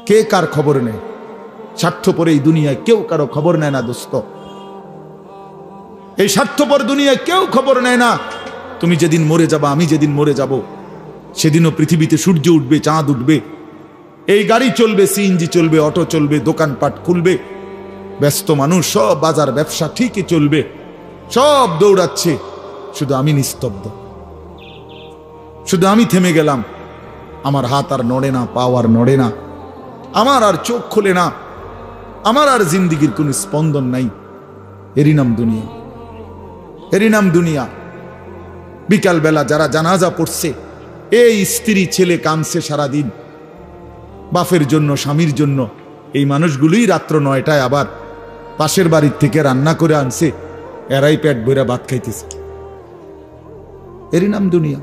কে কার খবর নেয়? স্বার্থপর এই দুনিয়ায় কেউ কারো খবর নেয় না দোস্ত। এই স্বার্থপর দুনিয়ায় কেউ খবর নেয় না। তুমি যেদিন মরে যাবা, আমি যেদিন মরে যাব, সেদিনও পৃথিবীতে সূর্য উঠবে, চাঁদ উঠবে, এই গাড়ি চলবে, সিএনজি চলবে, অটো চলবে, দোকানপাট খুলবে, ব্যস্ত মানুষ সব বাজার ব্যবসা ঠিকই চলবে, সব দৌড়াচ্ছে, শুধু আমি নিস্তব্ধ, শুধু আমি থেমে গেলাম। আমার হাত আর নড়ে না, পা আর নড়ে না, আমার আর চোখ খোলে না, আমার আর জিন্দিগির কোনো স্পন্দন নাই। এরই নাম দুনিয়া, এরই নাম দুনিয়া। বিকালবেলা যারা জানাজা পড়ছে, এই স্ত্রী ছেলে কাঁদছে সারাদিন বাপের জন্য, স্বামীর জন্য, এই মানুষগুলোই রাত্র 9টায় আবার পাশের বাড়ির থেকে রান্না করে আনছে, এরাই পেট ভরে ভাত খাইতেছে। এরই নাম দুনিয়া,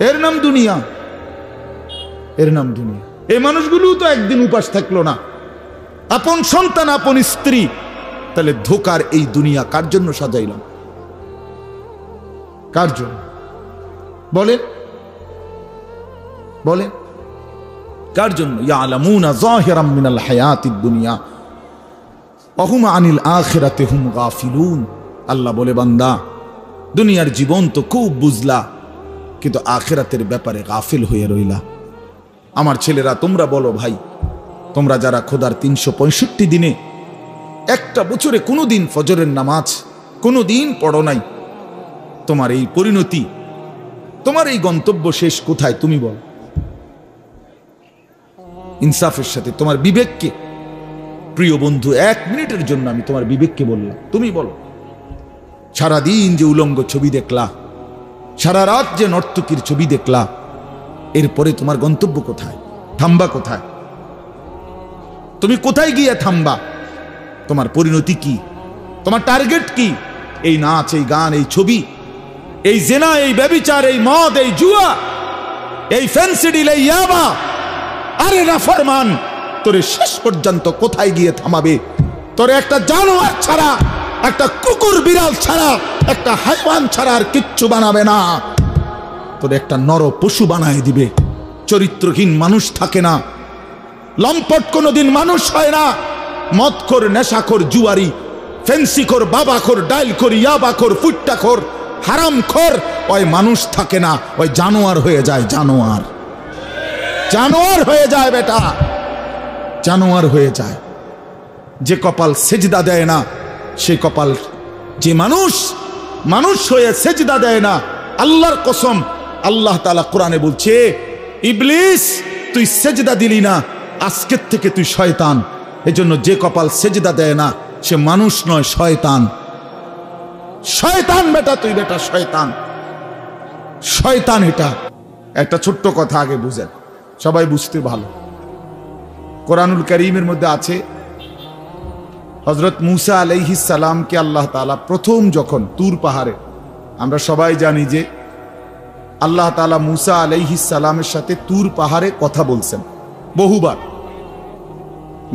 এর নাম দুনিয়া, এর নাম দুনিয়া। এই মানুষগুলো তো একদিন উপাস থাকলো না, আপন সন্তান, আপন স্ত্রী। তাহলে ধোকার এই দুনিয়া কার জন্য সাজাইলাম? কার জন্য বলে? বলে কার জন্য? ইয়ালামুনা যাহিরাম মিনাল হায়াতিদ দুনিয়া ওয়া হুম আনিল আখিরাতি হুম গাফিলুন। আল্লাহ বলে, বান্দা দুনিয়ার জীবন তো খুব বুঝলা, কিন্তু আখিরাতের ব্যাপারে গাফিল হয়ে রইলা। আমার ছেলেরা, তোমরা বলো ভাই, তোমরা যারা খোদার 365 দিনে একটা বছরে কোনোদিন ফজরের নামাজ কোনোদিন পড়ো নাই, তোমার এই পরিণতি, তোমার এই গন্তব্য শেষ কোথায়? তুমি বলো ইনসাফের সাথে। তোমার বিবেককে, প্রিয় বন্ধু, 1 মিনিটের জন্য আমি তোমার বিবেককে বললাম, তুমি বলো, সারাদিন যে উলঙ্গ ছবি দেখলা, সারা রাত যে নর্তকীর ছবি দেখলা, এরপরে তোমার গন্তব্য কোথায়? থামবা কোথায়? তুমি কোথায় গিয়ে থামবা? তোমার পরিণতি কি? তোমার টার্গেট কি? এই নাচ, এই গান, এই ছবি, এই জেনা, এই ব্যভিচার, এই মদ, এই জুয়া, এই ফেন্সিডিল, এই ইয়াবা, আরে নাফরমান, তোরে শেষ পর্যন্ত কোথায় গিয়ে থামাবে? তোরে একটা জানোয়ার ছাড়া, একটা কুকুর বিড়াল ছাড়া, একটা হাইওয়ান ছাড়া আর কিচ্ছু বানাবে না। তোরে একটা নর পশু বানায় দিবে। চরিত্রহীন মানুষ থাকে না, লম্পট কোনোদিন মানুষ হয় না। মদখোর, নেশাখোর, জুয়ারি, ফেন্সিখোর, বাবাখোর, ডাইলখোর, ইয়াবাখোর, ফুট্টাখোর, হারামখোর, ওই মানুষ থাকে না, ওই জানোয়ার হয়ে যায়। জানোয়ার, জানোয়ার হয়ে যায় বেটা, জানোয়ার হয়ে যায়। যে কপাল সেজদা দেয় না, সে কপাল, যে মানুষ মানুষ হয়ে সেজদা দেয় না, আল্লাহর কসম, আল্লাহ তাআলা কোরআনে বলছে, ইবলিস তুই সেজদা দিলি না, আজকের থেকে তুই শয়তান। এজন্য যে কপাল সেজদা দেয় না, সে মানুষ নয়, শয়তান। শয়তান বেটা, তুই বেটা শয়তান, শয়তান। এটা একটা ছোট্ট কথা আগে বুঝেন, সবাই বুঝতে ভালো। কোরআনুল কারীমের মধ্যে আছে, হযরত মূসা আলাইহিস সালামকে আল্লাহ তাআলা প্রথম যখন তুর পাহাড়ে, আমরা সবাই জানি যে আল্লাহ তাআলা মূসা আলাইহিস সালামের সাথে তুর পাহাড়ে কথা বলছেন বহুবার,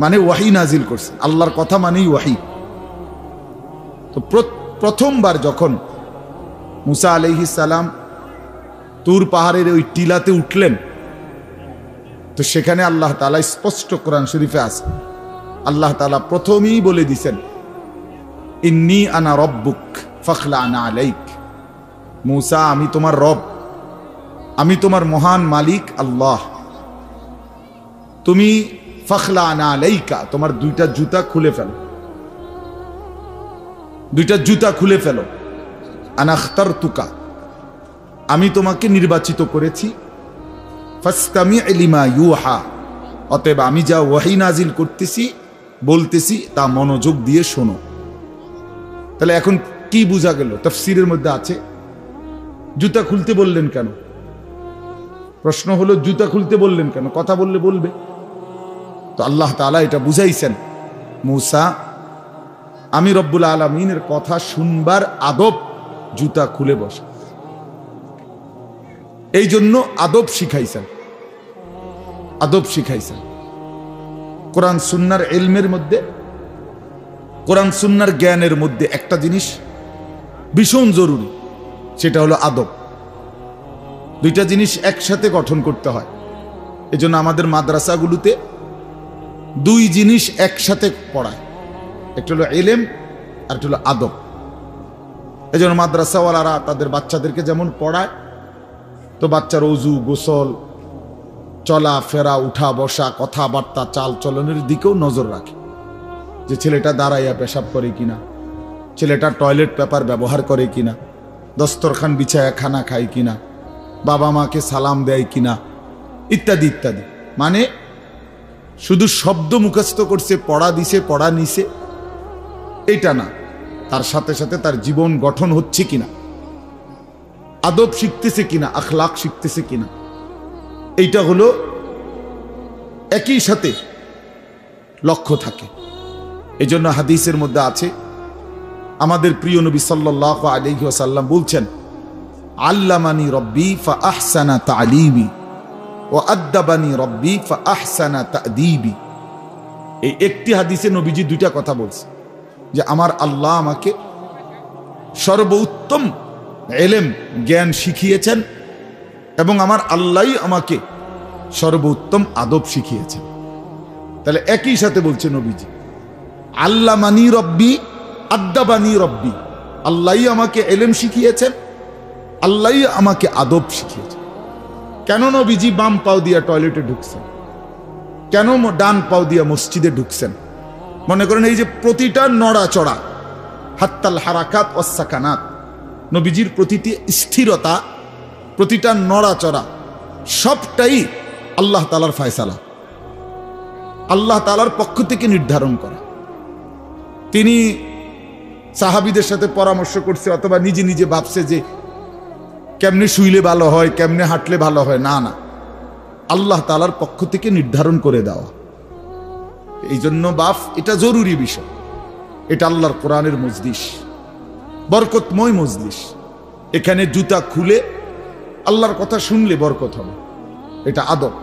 মানে ওয়াহি নাজিল করছেন। আল্লাহর কথা মানেই ওয়াহি। তো প্রথমবার যখন মূসা আলাইহিস সালাম তুর পাহাড়ের ওই টিলাতে উঠলেন, তো সেখানে আল্লাহ তাআলা স্পষ্ট কোরআন শরীফে আছে, আল্লাহ তাআলা প্রথমেই বলে দিছেন, ইন্নী আনা রব্বুক ফাখলা'না আলাইক। মূসা, আমি তোমার রব, আমি তোমার মহান মালিক আল্লাহ। তুমি ফাখলা'না আলাইকা, তোমার 2টা জুতা খুলে ফেলো, 2টা জুতা খুলে ফেলো। আনা আখতারতুকা, আমি তোমাকে নির্বাচিত করেছি। ফাসতামি' লিমা ইউহা, অতএব আমি যা ওয়াহি নাজিল করতেছি, বলতেছি, তা মনোযোগ দিয়ে শোনো। তাহলে এখন কি বোঝা গেল? তাফসীরের মধ্যে আছে, জুতা খুলতে বললেন কেন? প্রশ্ন হলো, জুতা খুলতে বললেন কেন? কথা বললে বলবে। তো আল্লাহ তাআলা এটা বুঝাইছেন, মূসা, আমি রব্বুল আলামিনের কথা শুনবার আদব জুতা খুলে বসা, এই জন্য আদব শিখাইছেন, আদব শিখাইছেন। কোরআন সুন্নাহর ইলমের মধ্যে, কোরআন সুন্নাহর জ্ঞানের মধ্যে একটা জিনিস ভীষণ জরুরি, সেটা হলো আদব। 2টা জিনিস একসাথে গঠন করতে হয়। এজন্য আমাদের মাদ্রাসাগুলোতে দুই জিনিস একসাথে পড়ায়, একটা হলো ইলম আর একটা হলো আদব। এজন্য মাদ্রাসাওয়ালারা তাদের বাচ্চাদেরকে যেমন পড়ায়, তো বাচ্চার ওযু, গোসল, চলা ফেরা, উঠা বসা, কথাবার্তা, চাল চলনের দিকেও নজর রাখে, যে ছেলেটা দাঁড়াইয়া পেশাব করে কিনা, ছেলেটা টয়লেট পেপার ব্যবহার করে কিনা, দস্তরখান বিছায়া খানা খায় কিনা, বাবা মাকে সালাম দেয় কিনা, ইত্যাদি ইত্যাদি। মানে শুধু শব্দ মুখস্থ করছে, পড়া দিছে, পড়া নিছে, এটা না, তার সাথে সাথে তার জীবন গঠন হচ্ছে কিনা, আদব শিখতেছে কিনা, আখলাক শিখতেছে কিনা, এইটা হলো একই সাথে লক্ষ্য থাকে। এই জন্য হাদিসের মধ্যে আছে, আমাদের প্রিয় নবী সাল্লাল্লাহু আলাইহি ওয়াসাল্লাম বলছেন, আল্লামানি রব্বি ফা আহসানা তালিমি ওয়া আদ্দাবানি রব্বি ফা আহসানা তাদিবি। এই একটি হাদিসে নবীজি দুইটা কথা বলছে, যে আমার আল্লাহ আমাকে সর্বোত্তম ইলম জ্ঞান শিখিয়েছেন এবং আমার আল্লাহই আমাকে সর্বোত্তম আদব শিখিয়েছেন। তাহলে একই সাথে বলছে নবীজি, আল্লামানি রব্বি আদ্দাবানি রব্বি, আল্লাহই আমাকে ইলম শিখিয়েছেন, আল্লাহই আমাকে আদব শিখিয়েছেন। কেন নবীজি বাম পাও দিয়া টয়লেটে ঢুকছেন? কেন ডান পাও দিয়া মসজিদে ঢুকছেন? মনে করেন এই যে প্রতিটা নড়াচড়া, হাত্তাল হারাকাত ওয়াস সাকানাত, নবীজির প্রতিটি স্থিরতা, প্রতিটা নড়াচড়া, সবটাই আল্লাহ তাআলার ফয়সালা, আল্লাহ তাআলার পক্ষ থেকে নির্ধারণ করা। তিনি সাহাবীদের সাথে পরামর্শ করছে অথবা নিজে নিজে ভাবছে যে কেমনে শুইলে ভালো হয়, কেমনে হাঁটলে ভালো হয়, না না, আল্লাহ তাআলার পক্ষ থেকে নির্ধারণ করে দেওয়া। এই জন্য বাপ, এটা জরুরি বিষয়। এটা আল্লাহর কোরআনের মজলিস, বরকতময় মজলিস। এখানে জুতা খুলে আল্লাহর কথা শুনলে বরকত হবে, এটা আদব।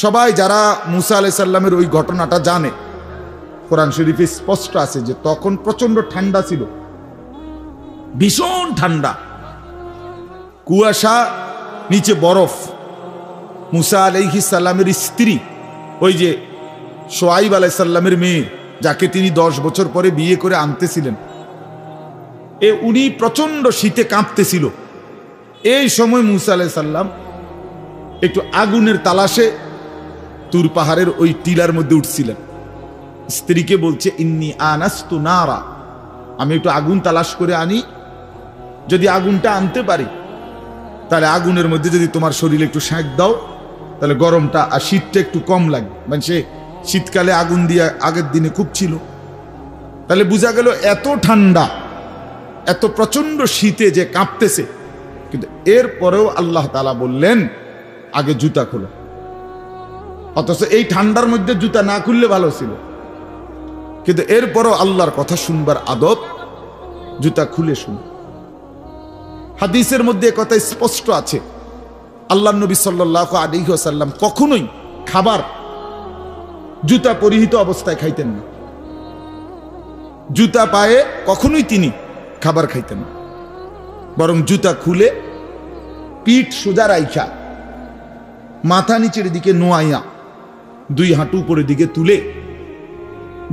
সবাই যারা মুসা আলাইহিস সালামের ওই ঘটনাটা জানে, কোরআন শরীফে স্পষ্ট আছে যে তখন প্রচন্ড ঠান্ডা ছিল, ভীষণ ঠান্ডা, কুয়াশা, নিচে বরফ। মুসা আলাইহিস সালামের স্ত্রী, ওই যে শোয়াইব আলাইহিস সালামের মেয়ে, যাকে তিনি 10 বছর পরে বিয়ে করে আনতেছিলেন, উনি প্রচন্ড শীতে কাঁপতেছিল। এই সময় মুসা আলাইহিস সালাম একটু আগুনের তালাশে তুর পাহাড়ের ওই টিলার মধ্যে উঠছিলেন। স্ত্রীকে বলছে, ইন্নী আনাস্তু নারা, আমি একটু আগুন তালাশ করে আনি, যদি আগুনটা আনতে পারি তাহলে আগুনের মধ্যে যদি তোমার শরীরে একটু সেঁক দাও, তাহলে গরমটা আর শীতটা একটু কম লাগবে। মানে সে শীতকালে আগুন দিয়ে আগের দিনে খুব ছিল, তাহলে বোঝা গেল এত ঠান্ডা, এত প্রচন্ড শীতে যে কাঁপতেছে। কিন্তু এরপরেও আল্লাহ তাআলা বললেন, আগে জুতা খোলো। অথচ এই ঠান্ডার মধ্যে জুতা না খুললে ভালো ছিল, কিন্তু এরপরও আল্লাহর কথা শুনবার আদব, জুতা খুলে শুন। হাদিসের মধ্যে কথা স্পষ্ট আছে, আল্লাহর নবী সাল্লাল্লাহু আলাইহি ওয়াসাল্লাম কখনোই খাবার জুতা পরিহিত অবস্থায় খাইতেন না। জুতা পায়ে কখনোই তিনি খাবার খাইতেন না, বরং জুতা খুলে পিঠ সোজা রাইখা, মাথা নিচের দিকে নোয়াইয়া, দুই হাঁটু উপরের দিকে তুলে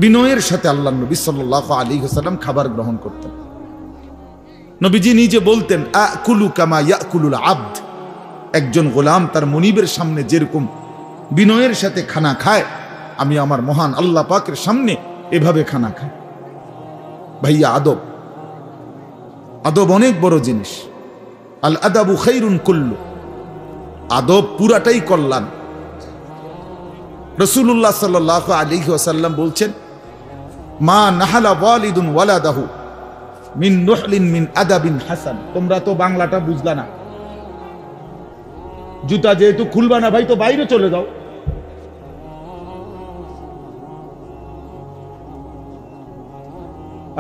বিনয়ের সাথে আল্লাহর নবী সাল্লাল্লাহু আলাইহি ওয়াসাল্লাম খাবার গ্রহণ করতেন। নবীজি নিজে বলতেন, আকুলু কামা ইয়াকুলুল আবদ, একজন গোলাম তার মনিবের সামনে যেরকম বিনয়ের সাথে খানা খায়, আমি আমার মহান আল্লাহ পাকের সামনে এভাবে খানা খাই। ভাইয়া, আদব, আদব অনেক বড় জিনিস। আল আদাবু খাইরুন কুল্লু, আদব পুরাটাই কল্যাণ। রাসূলুল্লাহ সাল্লাল্লাহু আলাইহি ওয়াসাল্লাম বলছেন, মা নাহালা ওয়ালিদুন ওয়ালাদাহু মিন নুহলিন মিন আদাবিন হাসান। তোমরা তো বাংলাটা বুঝলা না, জুতা যেহেতু খুলবা না ভাই, তো বাইরে চলে যাও।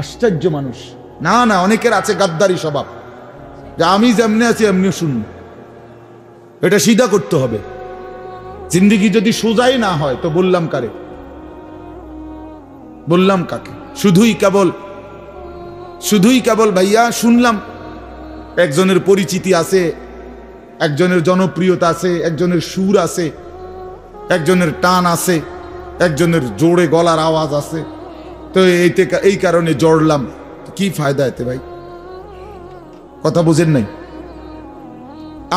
আশ্চর্য মানুষ। না না, অনেকের আছে গাদ্দারি স্বভাব, যে আমি যেমনি আছি এমনি শুন। এটা সিধা করতে হবে। জিন্দেগি যদি সোজাই না হয় তো বললাম কারে, বললাম কাকে? শুধুই কেবল ভাইয়া শুনলাম একজনের পরিচিতি আছে, একজনের জনপ্রিয়তা আছে, একজনের সুর আছে, একজনের টান আছে, একজনের জোরে গলার আওয়াজ আছে। তো এই কারণে জড়লাম। কি ফায়দা এতে ভাই? কথা বুঝেন নাই?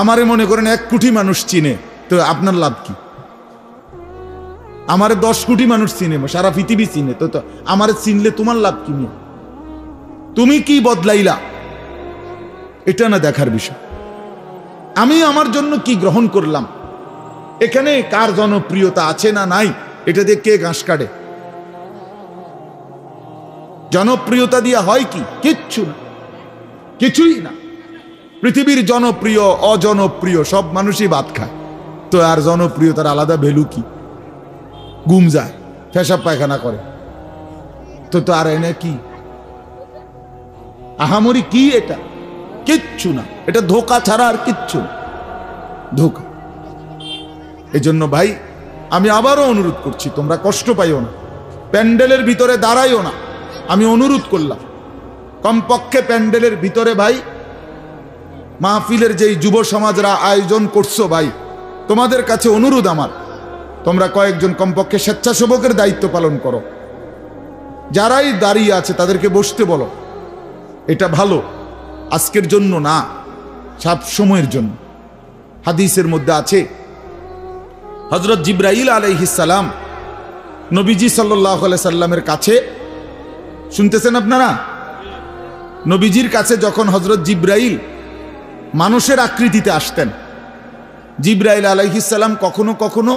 আমারে মনে করেন 1 কোটি মানুষ চিনে, তো আপনার লাভ কি? আমারে 10 কোটি মানুষ চিনে, সারা পৃথিবী চিনে, তো আমারে চিনলে তোমার লাভ কি নিয়ে? তুমি কি বদলাইলা এটা না দেখার বিষয়। আমি আমার জন্য কি গ্রহণ করলাম, এখানে কার জনপ্রিয়তা আছে না নাই এটা দিয়ে কে ঘাস কাটে? জনপ্রিয়তা দিয়ে হয় কি? কিচ্ছু না, কিছুই না। পৃথিবীর জনপ্রিয় অজনপ্রিয় সব মানুষই ভাত খায়, তো আর জনপ্রিয়তার আলাদা ভ্যালু কি? ঘুম যায়, পেশাব পায়খানা করে, তো আর এনে কি আহামরি কি? এটা কিচ্ছু না, এটা ধোঁকা ছাড়া আর কিচ্ছু না, ধোঁকা। এজন্য ভাই আমি আবারও অনুরোধ করছি, তোমরা কষ্ট পাইও না, প্যান্ডেলের ভিতরে দাঁড়াইও না। আমি অনুরোধ করলাম কমপক্ষে প্যান্ডেলের ভিতরে ভাই মাহফিলের যেই যুব সমাজরা আয়োজন করছো ভাই, তোমাদের কাছে অনুরোধ আমার, তোমরা কয়েকজন কমপক্ষে স্বেচ্ছাসেবকের দায়িত্ব পালন করো। যারাই দাঁড়িয়ে আছে তাদেরকে বসতে বলো। এটা ভালো, আজকের জন্য না, সব সময়ের জন্য। হাদিসের মধ্যে আছে হযরত জিবরাইল আলাইহিস সালাম নবীজি সাল্লাল্লাহু আলাইহি সাল্লামের কাছে, শুনতেছেন আপনারা? নবীজির কাছে যখন হযরত জিবরাইল মানুষের আকৃতিতে আসতেন, জিবরাইল আলাইহিস সালাম কখনো কখনো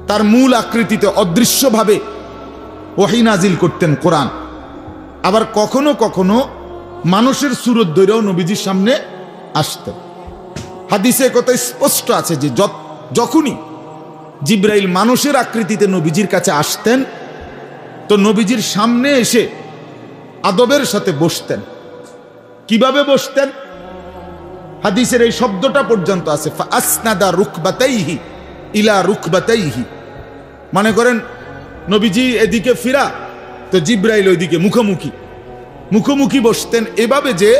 তার মূল আকৃতিতে অদৃশ্যভাবে ওহী নাজিল করতেন, কোরআন। আবার কখনো কখনো মানুষের সুরত ধরেও নবীজির সামনে আসতেন। হাদিসে কথা স্পষ্ট আছে যে যখনই জিবরাইল মানুষের আকৃতিতে নবীজির কাছে আসতেন, তো নবীজির সামনে এসে আদবের সাথে বসতেন। কিভাবে বসতেন? হাদিসের এই শব্দটা পর্যন্ত আছে, ফাসনাদা রুকবাতাইহি ইলা রুকবাতাইহি। মনে করেন নবীজি এদিকে ফিরা, তো জিবরাইল ওইদিকে মুখোমুখি মুখোমুখি বসতেন, এভাবে যে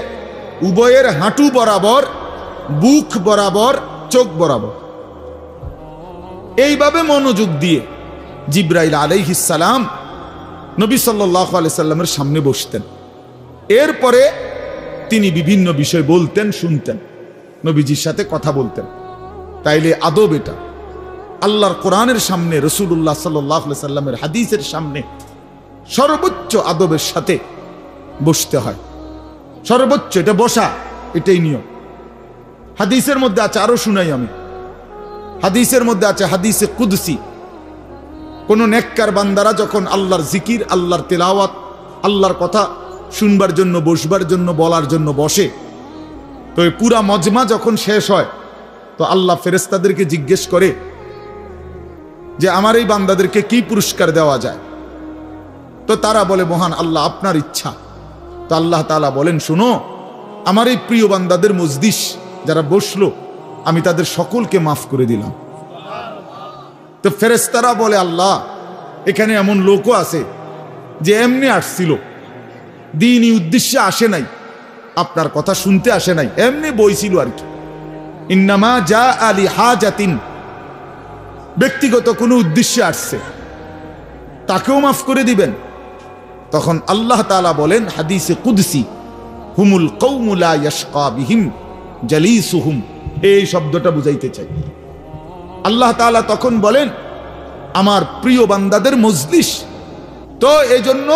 উভয়ের হাঁটু বরাবর, বুক বরাবর, চোখ বরাবর, এইভাবে মনোযোগ দিয়ে জিবরাইল আলাইহিস সালাম নবী সাল্লাল্লাহু আলাইহি সাল্লামের সামনে বসতেন। এরপরে তিনি বিভিন্ন বিষয় বলতেন, শুনতেন, নবীজির সাথে কথা বলতেন। তাইলে আদব এটা। আল্লাহর কোরআনের সামনে, রাসূলুল্লাহ সাল্লাল্লাহু আলাইহি সাল্লামের হাদিসের সামনে সর্বোচ্চ আদবের সাথে বসতে হয়, সর্বোচ্চ। এটা বসা, এটাই নিয়ম। হাদিসের মধ্যে আছে, আরো শুনাই আমি, হাদিসের মধ্যে আছে, হাদিসে কুদসি, কোন নেককার বান্দারা যখন আল্লাহর জিকির, আল্লাহর তেলাওয়াত, আল্লাহর কথা শুনবার জন্য, বসবার জন্য, বলার জন্য বসে, তো এই পুরা মজমা যখন শেষ হয়, তো আল্লাহ ফেরেশতাদেরকে জিজ্ঞেস করে যে আমার এই বান্দাদেরকে কি পুরস্কার দেওয়া যায়? তো তারা বলে, মহান আল্লাহ, আপনার ইচ্ছা। তো আল্লাহ তাআলা বলেন, শুনো, আমার এই প্রিয় বান্দাদের মজলিস যারা বসলো, আমি তাদের সকলকে মাফ করে দিলাম। তো ফেরেশতারা বলে, আল্লাহ, এখানে এমন লোকও আছে যে এমনি আসছিল, দ্বীনি উদ্দেশ্যে আসে নাই, আপনার কথা শুনতে আসে নাই, এমনি বইছিল আর কি। ইন্নামা জা আলি হাজাতিন, ব্যক্তিগত কোনো উদ্দেশ্যে আসছে, তাকেও মাফ করে দিবেন। তখন আল্লাহ তাআলা বলেন হাদিসে কুদসি, হুমুল কওমু লা ইয়াশকা বিহিম জালিসুহুম, এই শব্দটা বুঝাইতে চাই। আল্লাহ তাআলা তখন বলেন আমার প্রিয় বান্দাদের মজলিস, তো এজন্য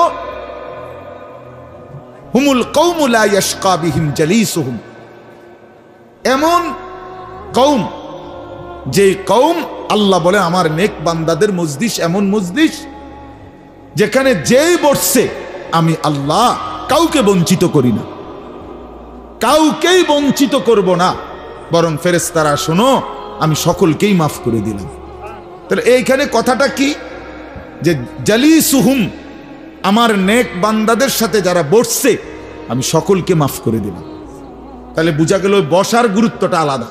হুমুল কওমু লা ইয়াশকা বিহিম জালিসুহুম, এমন কওম, যে কওম, আল্লাহ বলে আমার নেক বান্দাদের মজলিস এমন মজলিস যেখানে যেই বসছে আমি আল্লাহ কাউকে বঞ্চিত করি না, কাউকেই বঞ্চিত করব না, বরং ফেরেশতারা শোনো, আমি সকলকেই মাফ করে দিলাম। তাহলে এইখানে কথাটা কি? যে জালিসুহুম, আমার নেক বান্দাদের সাথে যারা বসছে আমি সকলকে মাফ করে দিলাম। তাহলে বোঝা গেল বসার গুরুত্বটা আলাদা।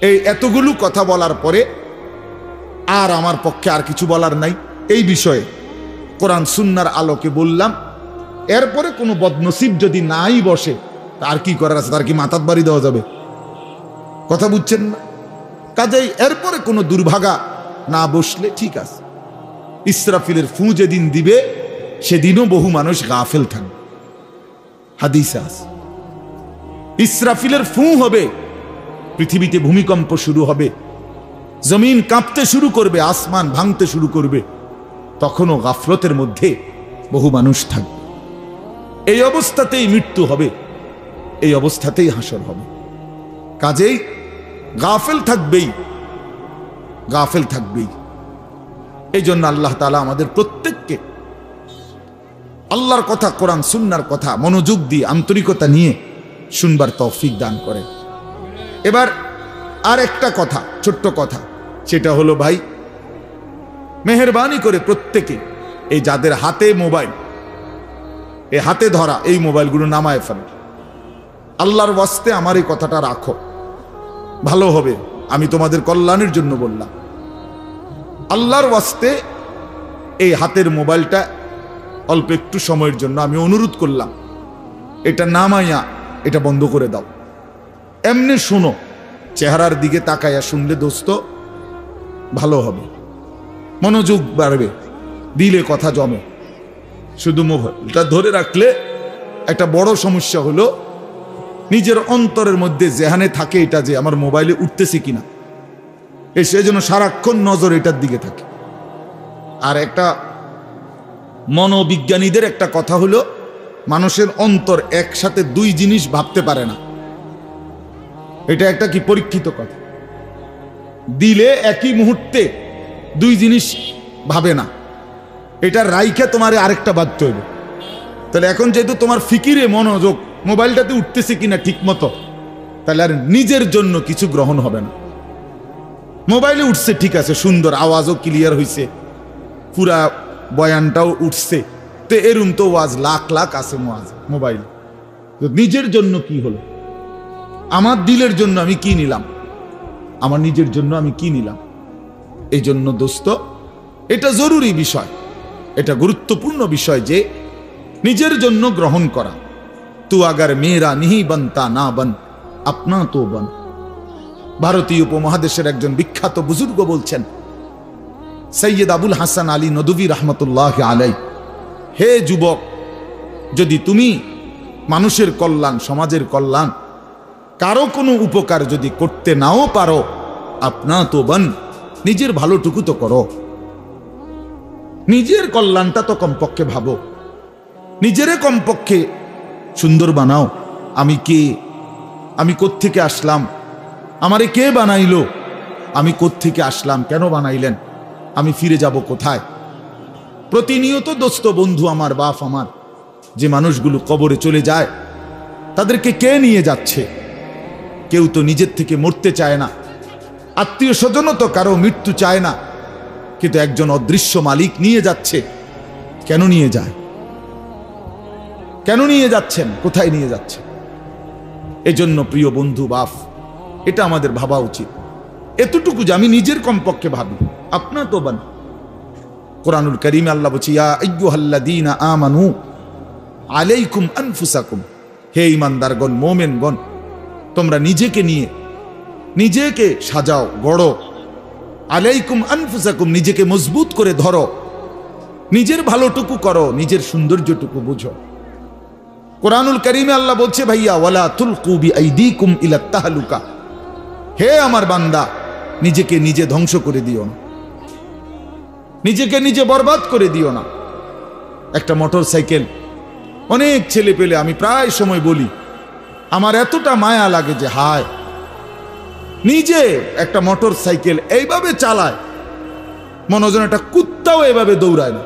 এই এতগুলো কথা বলার পরে আর আমার পক্ষে আর কিছু বলার নাই এই বিষয়ে। কোরআন সুন্নাহর আলোকে বললাম। এরপরে কোনো বদনসিব যদি নাই বসে, আর কি করার আছে? তার কি মাথার বাড়ি দেওয়া যাবে? কথা বুঝছেন না? কাজেই এরপরে কোনো দুর্ভাগা না বসলে ঠিক আছে। ইসরাফিলের ফু যেদিন দিবে সেদিনও বহু মানুষ গাফেল থাকবে, হাদিসে আছে। ইসরাফিলের ফু হবে, পৃথিবীতে ভূমিকম্প শুরু হবে, জমিন কাঁপতে শুরু করবে, আসমান ভাঙতে শুরু করবে, তখনও গাফলতের মধ্যে বহু মানুষ থাকবে। এই অবস্থাতেই মৃত্যু হবে, এই অবস্থাতেই হাসর হবে। কাজেই গাফেল থাকবেই, গাফেল থাকবেই। এই জন্য আল্লাহ তাআলা আমাদের প্রত্যেককে আল্লাহর কথা, কোরআন সুন্নাহর কথা মনোযোগ দিয়ে আন্তরিকতা নিয়ে শুনবার তৌফিক দান করে। এবার আর একটা কথা, ছোট্ট কথা, সেটা হলো ভাই, মেহেরবানি করে প্রত্যেকে এই যাদের হাতে মোবাইল, এই হাতে ধরা এই মোবাইলগুলো নামায় ফেলে। আল্লাহর ওয়াস্তে আমার এই কথাটা রাখো, ভালো হবে, আমি তোমাদের কল্যাণের জন্য বললাম। আল্লাহর ওয়াস্তে এই হাতের মোবাইলটা অল্প একটু সময়ের জন্য আমি অনুরোধ করলাম, এটা নামাইয়া এটা বন্ধ করে দাও। এমনি শোনো, চেহারার দিকে তাকাইয়া শুনলে দোস্ত ভালো হবে, মনোযোগ বাড়বে, দিলে কথা জমে। শুধু মোবাইলটা ধরে রাখলে একটা বড় সমস্যা হলো নিজের অন্তরের মধ্যে জেহানে থাকে এটা যে আমার মোবাইলে উঠতেছে কিনা, সেই জন্য সারাক্ষণ নজর এটার দিকে থাকে। আর একটা মনোবিজ্ঞানীদের একটা কথা হলো, মানুষের অন্তর একসাথে দুই জিনিস ভাবতে পারে না। এটা একটা কি পরীক্ষিত কথা, দিলে একই মুহূর্তে দুই জিনিস ভাবে না, এটা রাইখে তোমার আরেকটা বাধ্য হইবে। তাহলে এখন যেহেতু তোমার ফিকিরে মনোযোগ মোবাইলটাতে উঠতেছে কিনা ঠিক মতো, তাহলে আর নিজের জন্য কিছু গ্রহণ হবে না। মোবাইলে উঠছে ঠিক আছে, সুন্দর, আওয়াজও ক্লিয়ার হয়েছে, পুরা বয়ানটাও উঠছে, তো এরম তো ওয়াজ লাখ লাখ আছে মোবাইল। নিজের জন্য কি হলো? আমার দিলের জন্য আমি কি নিলাম? আমার নিজের জন্য আমি কি নিলাম? এই জন্য দোস্ত, এটা জরুরি বিষয়, এটা গুরুত্বপূর্ণ বিষয় যে নিজের জন্য গ্রহণ করা। তু আগার মেরা নিহি বনতা না বন, আপনা তো বন। ভারতীয় উপমহাদেশের একজন বিখ্যাত বুজুর্গ বলছেন, সৈয়দ আবুল হাসান আলী নদভী রহমতুল্লাহ আলাই, হে যুবক, যদি তুমি মানুষের কল্যাণ, সমাজের কল্যাণ, কারো কোনো উপকার যদি করতে নাও পারো, আপনা তো বন, নিজের ভালোটুকু তো করো, নিজের কল্যাণটা তো কমপক্ষে ভাবো, নিজেরে কমপক্ষে সুন্দর বানাও। আমি কে? আমি কোত্থেকে আসলাম? আমারে কে বানাইলো? আমি কোত্থেকে আসলাম? কেন বানাইলেন? আমি ফিরে যাব কোথায়? প্রতিনিয়ত দোস্ত, বন্ধু আমার, বাপ আমার, যে মানুষগুলো কবরে চলে যায়, তাদেরকে কে নিয়ে যাচ্ছে? কেউ তো নিজের থেকে মরতে চায় না, আত্মীয় স্বজনও তো কারো মৃত্যু চায় না, কিন্তু একজন অদৃশ্য মালিক নিয়ে যাচ্ছে। কেন নিয়ে যায়? কেন নিয়ে যাচ্ছেন? কোথায় নিয়ে যাচ্ছে? এজন্য প্রিয় বন্ধু, বাপ, এটা আমাদের ভাবা উচিত, এতটুকু যে আমি নিজের কমপক্ষে ভাবি, আপনা তো বান। কোরআনুল কারীমে আল্লাহ বলছে, ইয়া আইয়ুহাল্লাযীনা আমানু আলাইকুম আনফুসাকুম, হে ঈমানদারগণ, মুমিনগণ, তোমরা নিজেকে নিয়ে নিজেকে সাজাও, গড়ো। আলাইকুম আনফুসাকুম, নিজেকে মজবুত করে ধরো, নিজের ভালোটুকু করো, নিজের সৌন্দর্যটুকু বুঝো। কোরআনুল কারীমে আল্লাহ বলছে, ভাইয়া, ওয়ালা তুলকু বিআইদিকুম ইলা তাহলুকা, হে আমার বান্দা, নিজেকে নিজে ধ্বংস করে দিও না, নিজেকে নিজে বরবাদ করে দিও না। একটা মোটর সাইকেল, অনেক ছেলে পেলে, আমি প্রায় সময় বলি, আমার এতটা মায়া লাগে যে হায়, নিজে একটা মোটর সাইকেল এইভাবে চালায়, মনে হয় একটা কুত্তাও এভাবে দৌড়ায় না,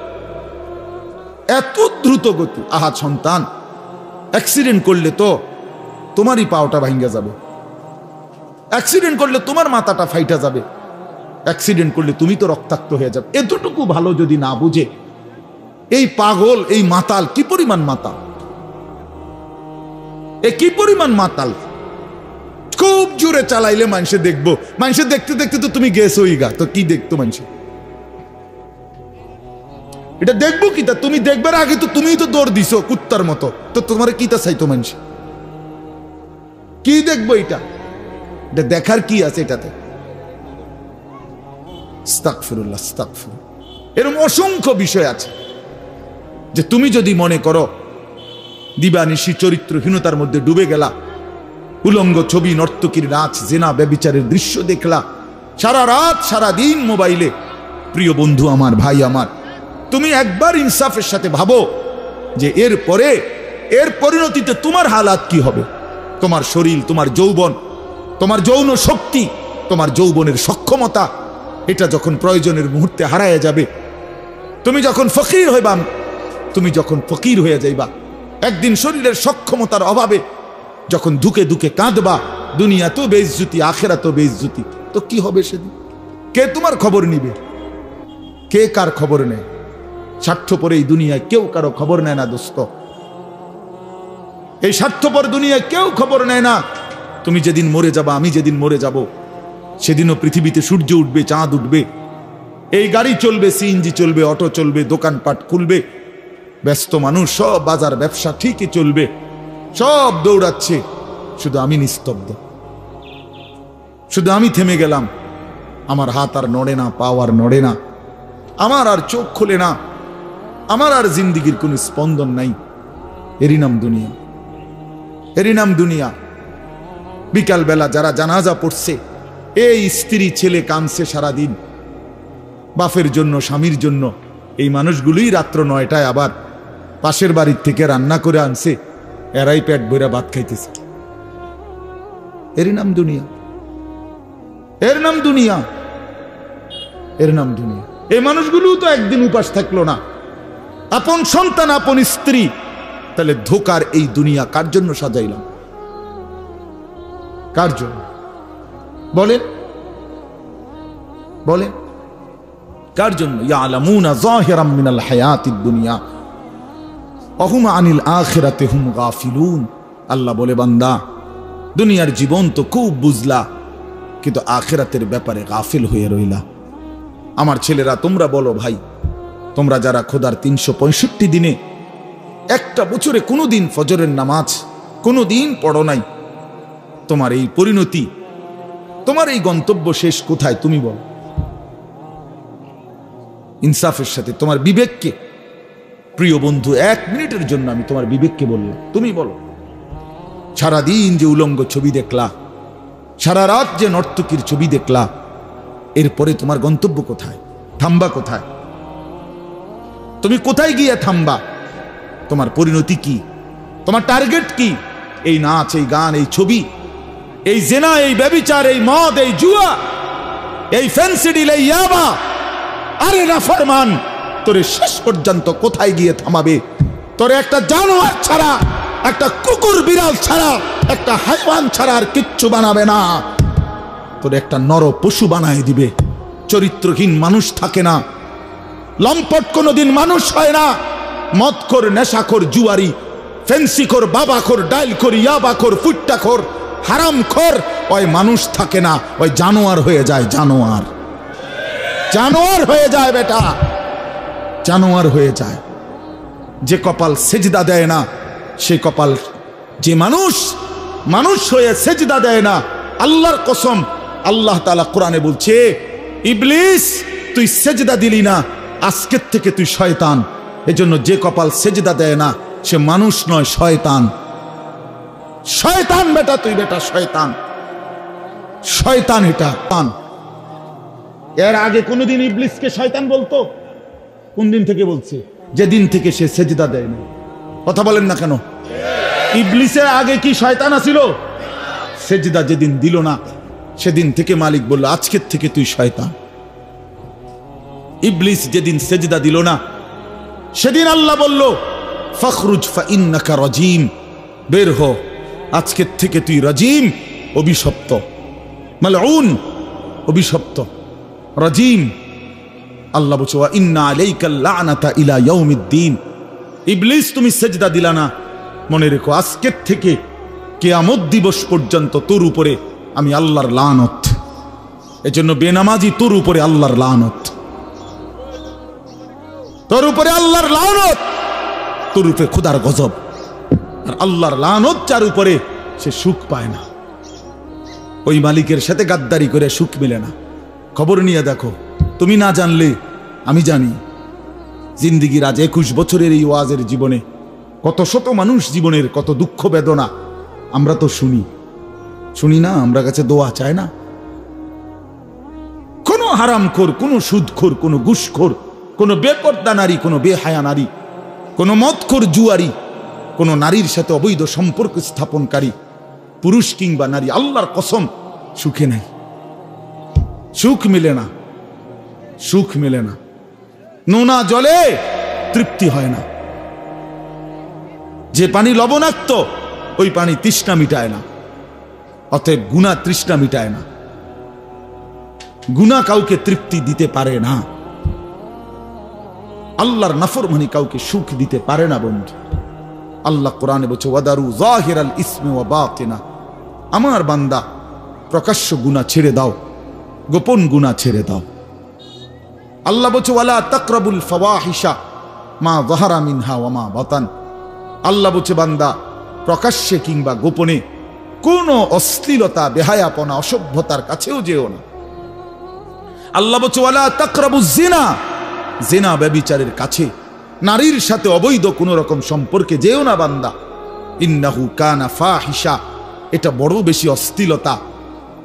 এত দ্রুত গতি। আহা সন্তান, অ্যাক্সিডেন্ট করলে তো তোমারই পাওটা ভাঙ্গা যাবে, অ্যাক্সিডেন্ট করলে তোমার মাথাটা ফাইটা যাবে, অ্যাক্সিডেন্ট করলে তুমি তো রক্তাক্ত হয়ে যাবে। এতটুকু ভালো যদি না বুঝে এই পাগল, এই মাতাল, কি পরিমাণ মাতাল, এ কি পরিমাণ মাতাল! খুব জোরে চালাইলে মানুষে দেখবো, মানুষে দেখতে দেখতে তো তুমি গেছোই গা, তো কি দেখতো মানুষে? এটা দেখবো কি? তা তুমি দেখবার আগে তো তুমিই তো দৌড় দিছো কুত্তার মতো, তো তোমার কি তা চাইতো মানুষ? কি দেখবো এটা? এটা দেখার কি আছে এটাতে? আস্তাগফিরুল্লাহ, আস্তাগফিরুল্লাহ। এরকম অসংখ্য বিষয় আছে যে তুমি যদি মনে করো দিবানিশি চরিত্রহীনতার মধ্যে ডুবে গেলা, উলঙ্গ ছবি, নর্তকীর নাচ, জেনা, ব্যভিচারের দৃশ্য দেখলা, সারা রাত সারা দিন মোবাইলে, প্রিয় বন্ধু আমার, ভাই আমার, তুমি একবার ইনসাফের সাথে ভাবো যে এরপরে এর পরিণতিতে তোমার হালাত কি হবে। তোমার শরীর, তোমার যৌবন, তোমার যৌন শক্তি, তোমার যৌবনের সক্ষমতা, এটা যখন প্রয়োজনের মুহূর্তে হারায় যাবে, তুমি যখন ফকির হইবা, তুমি যখন ফকির হয়ে যাইবা, একদিন শরীরের সক্ষমতার অভাবে যখন ধুকে ধুকে কাঁদবা, দুনিয়া তো বেইজ্জতি, আখেরা তো বেইজ্জতি, তো কি হবে সেদিন? কে তোমার খবর নিবে? কে কার খবর নেয়? স্বার্থপর এই দুনিয়ায় কেউ কারো খবর নেয় না দোস্ত। এই স্বার্থপর দুনিয়ায় কেউ খবর নেয় না। তুমি যেদিন মরে যাবা, আমি যেদিন মরে যাব, সেদিনও পৃথিবীতে সূর্য উঠবে, চাঁদ উঠবে, এই গাড়ি চলবে, সিএনজি চলবে, অটো চলবে, দোকানপাট খুলবে, ব্যস্ত মানুষ সব বাজার ব্যবসা ঠিকই চলবে, সব দৌড়াচ্ছে, শুধু আমি নিস্তব্ধ, শুধু আমি থেমে গেলাম। আমার হাত আর নড়ে না, পা আর নড়ে না, আমার আর চোখ খোলে না, আমার আর জিন্দিগির কোনো স্পন্দন নাই। এরই নাম দুনিয়া, এরই নাম দুনিয়া। বিকালবেলা যারা জানাজা পড়ছে, এই স্ত্রী ছেলে কাঁদছে সারাদিন বাপের জন্য, স্বামীর জন্য, এই মানুষগুলোই রাত্র 9টায় আবার পাশের বাড়ির থেকে রান্না করে আনছে, এরাই পেট ভরে ভাত খাইতেছে। এরই নাম দুনিয়া, এর নাম দুনিয়া, এর নাম দুনিয়া। এই মানুষগুলো তো একদিন উপাস থাকলো না, আপন সন্তান, আপন স্ত্রী। তাহলে ধোকার এই দুনিয়া কার জন্য সাজাইলাম? কার জন্য বলেন, বলেন কার জন্য? ইয়ালামুনা যাহিরাম মিনাল হায়াতিদ দুনিয়া ওয়া হুম আনিল আখিরাতি হুম গাফিলুন। আল্লাহ বলে, বান্দা দুনিয়ার জীবন তো খুব বুঝলা, কিন্তু আখিরাতের ব্যাপারে গাফিল হয়ে রইলা। আমার ছেলেরা, তোমরা বলো ভাই, তোমরা যারা খোদার 365 দিনে একটা বছরে কোনোদিন ফজরের নামাজ কোনোদিন পড়ো নাই, তোমার এই পরিণতি, তোমার এই গন্তব্য শেষ কোথায় তুমি বলো? ইনসাফের সাথে তোমার বিবেককে, প্রিয় বন্ধু, 1 মিনিটের জন্য আমি তোমার বিবেককে বললাম, তুমি বলো, সারাদিন যে উলঙ্গ ছবি দেখলা, সারা রাত যে নর্তকীর ছবি দেখলা, এরপরে তোমার গন্তব্য কোথায়? থামবা কোথায়? তুমি কোথায় গিয়ে থামবা? তোমার পরিণতি কি? তোমার টার্গেট কি? এই নাচ, এই গান, এই ছবি, এই জেনা, এই ব্যভিচার, এই মদ, এই জুয়া, এই ফেন্সিডিল, এই ইয়াবা, আরে নাফরমান, তোরে শেষ পর্যন্ত কোথায় গিয়ে থামাবে? তোরে একটা জানোয়ার ছাড়া, একটা কুকুর বিড়াল ছাড়া, একটা হাইওয়ান ছাড়া আর কিচ্ছু বানাবে না। তোরে একটা নর পশু বানায় দিবে। চরিত্রহীন মানুষ থাকে না, লম্পট কোনোদিন মানুষ হয় না। মদখোর, নেশাখোর, জুয়ারি, ফেন্সিখোর, বাবাখোর, ডাইলখোর, ইয়াবাখোর, ফুট্টাখোর, হারামখোর, ওই মানুষ থাকে না, ওই জানোয়ার হয়ে যায়। জানোয়ার, জানোয়ার হয়ে যায় বেটা, জানোয়ার হয়ে যায়। যে কপাল সেজদা দেয় না, সে কপাল, যে মানুষ মানুষ হয়ে সেজদা দেয় না, আল্লাহর কসম, আল্লাহ তাআলা কোরআনে বলছে, ইবলিস তুই সেজদা দিলি না, আজকের থেকে তুই শয়তান। এজন্য যে কপাল সেজদা দেয় না, সে মানুষ নয়, শয়তান। শয়তান বেটা, তুই বেটা শয়তান, শয়তান। এটা এর আগে কোনদিন ইবলিসকে শয়তান বলতো? কোন দিন থেকে বলছে? যেদিন থেকে সে সেজদা দেয় না। কথা বলেন না কেন? ইবলিসের আগে কি শয়তান আছিল? সেজদা যেদিন দিল না, সেদিন থেকে মালিক বলল, আজকের থেকে তুই শয়তান। ইবলিস যেদিন সেজদা দিল না, সেদিন আল্লাহ বলল, ফখরুজ ফাইন্নাকা রাজিম, বের হ, আজকের থেকে তুই রাজিম, অভিশপ্ত, মালউন, অভিশপ্ত, রাজিম। আল্লাহ বলছে, ওয়া ইন্না আলাইকাল লানাতা ইলা ইয়াউমিদ্দিন। ইবলিস তুমি সেজদা দিলা না, মনে রেখো আজকের থেকে কিয়ামত দিবস পর্যন্ত তোর উপরে আমি আল্লাহর লানত। এজন্য বেনামাজি তোর উপরে আল্লাহর লানত, তোর উপরে আল্লাহর লানত, তোর উপরে খোদার গজব। আর আল্লাহর লানত যার উপরে, সে সুখ পায় না। ওই মালিকের সাথে গাদ্দারি করে সুখ মিলে না। খবর নিয়ে দেখো, তুমি না জানলে আমি জানি। জিন্দিগির আজ 21 বছরের এই ওয়াজের জীবনে কত শত মানুষ জীবনের কত দুঃখ বেদনা আমরা তো শুনি না। আমরা কাছে দোয়া চায় না। কোনো হারামখোর, কোনো সুদখোর, কোনো ঘুষখোর, কোনো বেপর্দা নারী, কোনো বেহায়া নারী, কোনো মদখোর জুয়ারি, কোনো নারীর সাথে অবৈধ সম্পর্ক স্থাপনকারী পুরুষ কিংবা নারী, আল্লাহর কসম সুখে নাই। সুখ মিলে না, সুখ মিলে না। নোনা জলে তৃপ্তি হয় না। যে পানি লবণাক্ত ওই পানি তৃষ্ণা মিটায় না। অতএব গুনাহ তৃষ্ণা মিটায় না। গুনাহ কাউকে তৃপ্তি দিতে পারে না। আল্লাহর নাফরমানি কাউকে সুখ দিতে পারে না বন্ধু। আল্লাহ কোরআনে বলছে ওয়াদারু যাহিরাল ইসমি ওয়া বাতিনা, আমার বান্দা প্রকাশ্য গুনাহ ছেড়ে দাও, গোপন গুনাহ ছেড়ে দাও। আল্লাহ বলছে ওয়ালা তাকরাবুল ফাওয়াহিশা মা যাহারা মিনহা ওয়া মা বাতান। আল্লাহ বলছে বান্দা প্রকাশ্যে কিংবা গোপনে কোনো অশ্লীলতা, বেহায়াপনা, অসভ্যতার কাছেও যেও না। আল্লাহ বলছে ওয়ালা তাকরাবুজ জিনা, জিনা ব্যভিচারের কাছে, নারীর সাথে অবৈধ কোন রকম সম্পর্কে যেও না বান্দা। ইন্নাহু কানা ফাহিশা, এটা বড় বেশি অশ্লীলতা।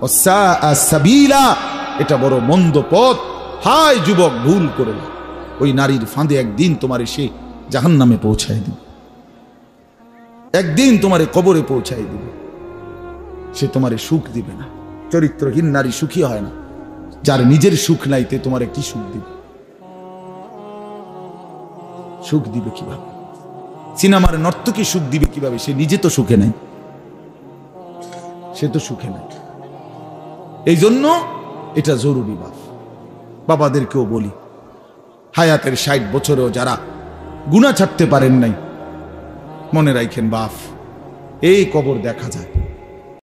ওয়াসাআ সাবিলা, এটা বড় মন্দ পথ। হায় যুবক, ভুল করে না। ওই নারীর ফাঁদে একদিন তোমার সে জাহান্নামে পৌঁছায় দিবে, একদিন তোমারে কবরে পৌঁছায় দিবে। সে তোমারে সুখ দিবে না। চরিত্রহীন নারী সুখী হয় না। যার নিজের সুখ নাই তে তোমার কি সুখ দিবে? সুখ দিবে কিভাবে? সিনেমার নর্তকী সুখ দিবে কিভাবে? সে নিজে তো সুখে নাই, সে তো সুখে নাই। এই জন্য এটা জরুরি। বাবাদেরকেও বলি, হায়াতের 60 বছরেও যারা গুনাহ ছাড়তে পারেন নাই, মনে রাখেন বাপ, এই কবর দেখা যায়।